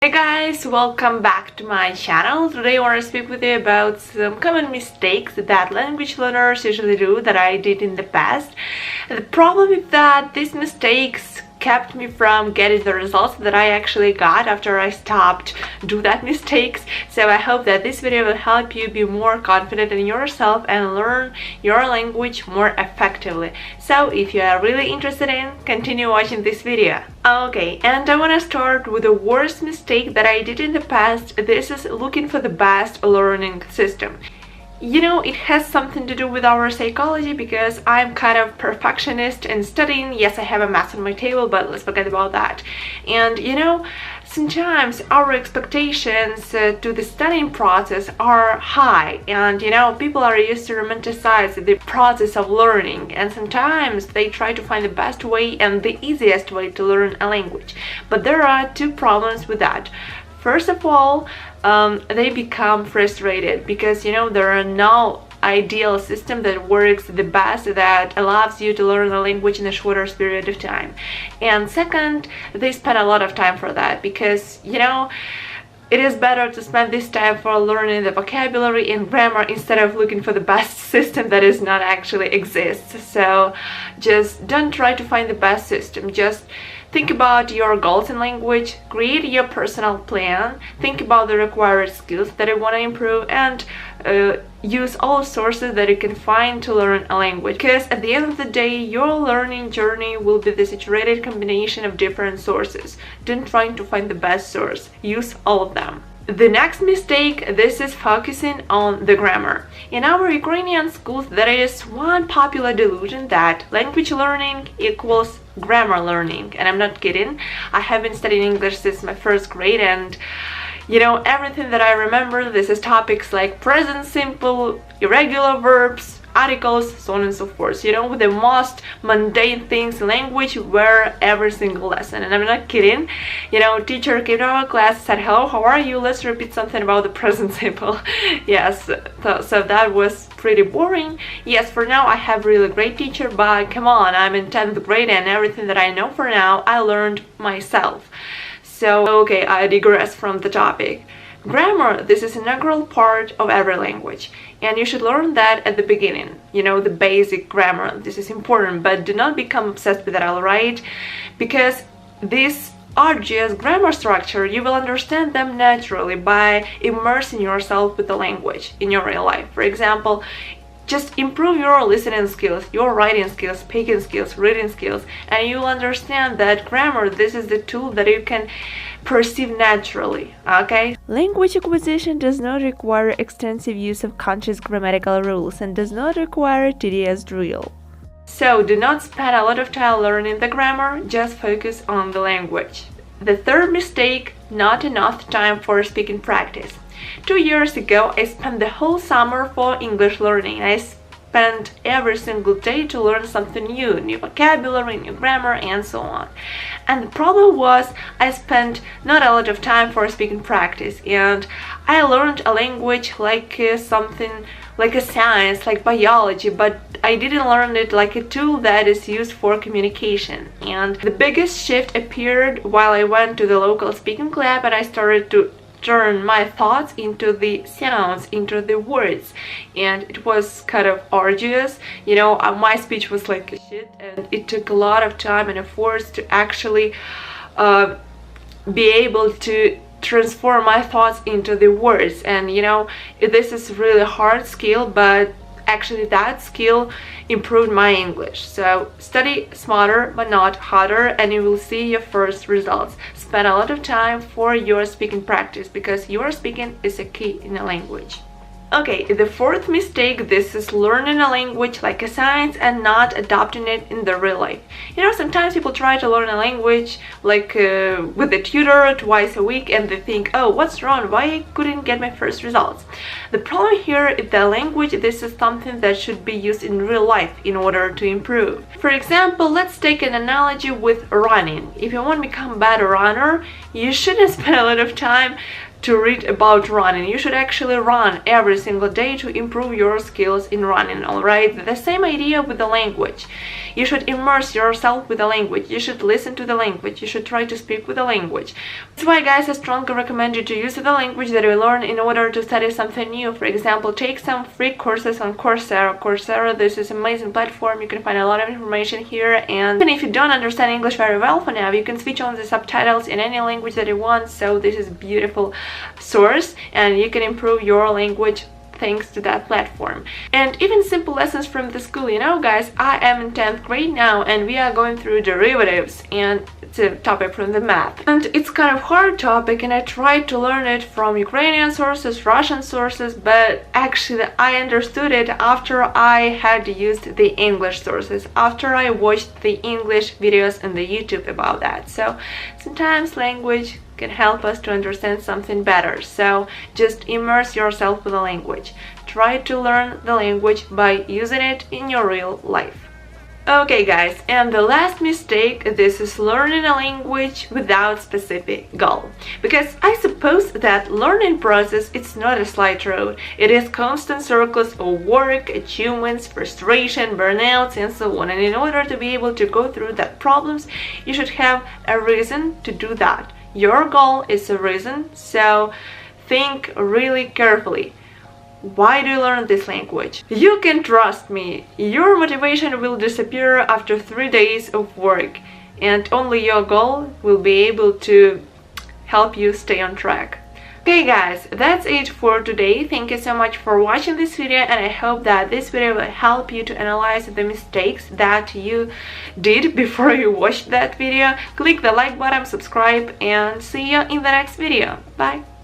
Hey guys, welcome back to my channel. Today I want to speak with you about some common mistakes that language learners usually do that I did in the past. The problem is that these mistakes kept me from getting the results that I actually got after I stopped do that mistakes. So I hope that this video will help you be more confident in yourself and learn your language more effectively. So if you are really interested in, continue watching this video. Okay, and I want to start with the worst mistake that I did in the past. This is looking for the best learning system. You know, it has something to do with our psychology because I'm kind of perfectionist in studying. Yes, I have a math on my table, but let's forget about that. And you know, sometimes our expectations to the studying process are high, and you know, people are used to romanticize the process of learning, and sometimes they try to find the best way and the easiest way to learn a language. But there are two problems with that. First of all, they become frustrated because you know there are no ideal system that works the best, that allows you to learn a language in a shorter period of time. And second, they spend a lot of time for that because you know it is better to spend this time for learning the vocabulary and grammar instead of looking for the best system that is not actually exists. So just don't try to find the best system. Just think about your goals in language, create your personal plan, think about the required skills that you want to improve, and use all sources that you can find to learn a language. Because at the end of the day, your learning journey will be the iterated combination of different sources. Don't try to find the best source, use all of them. The next mistake, this is focusing on the grammar. In our Ukrainian schools, there is one popular delusion that language learning equals grammar learning. And I'm not kidding. I have been studying English since my first grade, and you know, everything that I remember, this is topics like present simple, irregular verbs, articles, so on and so forth. You know, the most mundane things in language were every single lesson. And I'm not kidding. You know, teacher came to our class, said, "Hello, how are you? Let's repeat something about the present simple." Yes, so that was pretty boring. Yes, for now I have really great teacher, but come on, I'm in 10th grade and everything that I know for now, I learned myself. So, okay, I digress from the topic. Grammar, this is an integral part of every language, and you should learn that at the beginning. You know, the basic grammar, this is important, but do not become obsessed with that, alright? Because this arduous grammar structure, you will understand them naturally by immersing yourself with the language in your real life. For example, just improve your listening skills, your writing skills, speaking skills, reading skills, and you'll understand that grammar, this is the tool that you can perceive naturally, okay? Language acquisition does not require extensive use of conscious grammatical rules and does not require tedious drill. So do not spend a lot of time learning the grammar, just focus on the language. The third mistake, not enough time for speaking practice. 2 years ago, I spent the whole summer for English learning. I spent every single day to learn something new vocabulary, new grammar, and so on. And the problem was I spent not a lot of time for speaking practice, and I learned a language like something like a science, like biology, but I didn't learn it like a tool that is used for communication. And the biggest shift appeared while I went to the local speaking club and I started to turn my thoughts into the sounds, into the words, and it was kind of arduous. You know, my speech was like shit, and it took a lot of time and effort to actually be able to transform my thoughts into the words. And you know, this is really hard skill, but actually that skill improved my English. So study smarter but not harder, and you will see your first results. Spend a lot of time for your speaking practice because your speaking is a key in a language. Okay, the fourth mistake, this is learning a language like a science and not adopting it in the real life. You know, sometimes people try to learn a language like with a tutor twice a week, and they think, oh, what's wrong? Why I couldn't get my first results? The problem here is the language, this is something that should be used in real life in order to improve. For example, let's take an analogy with running. If you want to become a better runner, you shouldn't spend a lot of time to read about running. You should actually run every single day to improve your skills in running, alright? The same idea with the language. You should immerse yourself with the language. You should listen to the language. You should try to speak with the language. That's why, guys, I strongly recommend you to use the language that you learn in order to study something new. For example, take some free courses on Coursera. Coursera, this is an amazing platform. You can find a lot of information here, and even if you don't understand English very well for now, you can switch on the subtitles in any language that you want. So this is a beautiful source, and you can improve your language thanks to that platform. And even simple lessons from the school. You know, guys, I am in 10th grade now, and we are going through derivatives, and it's a topic from the math. And it's kind of hard topic, and I tried to learn it from Ukrainian sources, Russian sources, but actually I understood it after I had used the English sources, after I watched the English videos on the YouTube about that. So sometimes language can help us to understand something better. So just immerse yourself with the language. Try to learn the language by using it in your real life. Okay, guys, and the last mistake, this is learning a language without specific goal. Because I suppose that learning process, it's not a slight road. It is constant circles of work, achievements, frustration, burnouts, and so on. And in order to be able to go through that problems, you should have a reason to do that. Your goal is a reason, so think really carefully. Why do you learn this language? You can trust me, your motivation will disappear after 3 days of work, and only your goal will be able to help you stay on track. Okay, guys, that's it for today. Thank you so much for watching this video, and I hope that this video will help you to analyze the mistakes that you did before you watched that video. Click the like button, subscribe, and see you in the next video. Bye!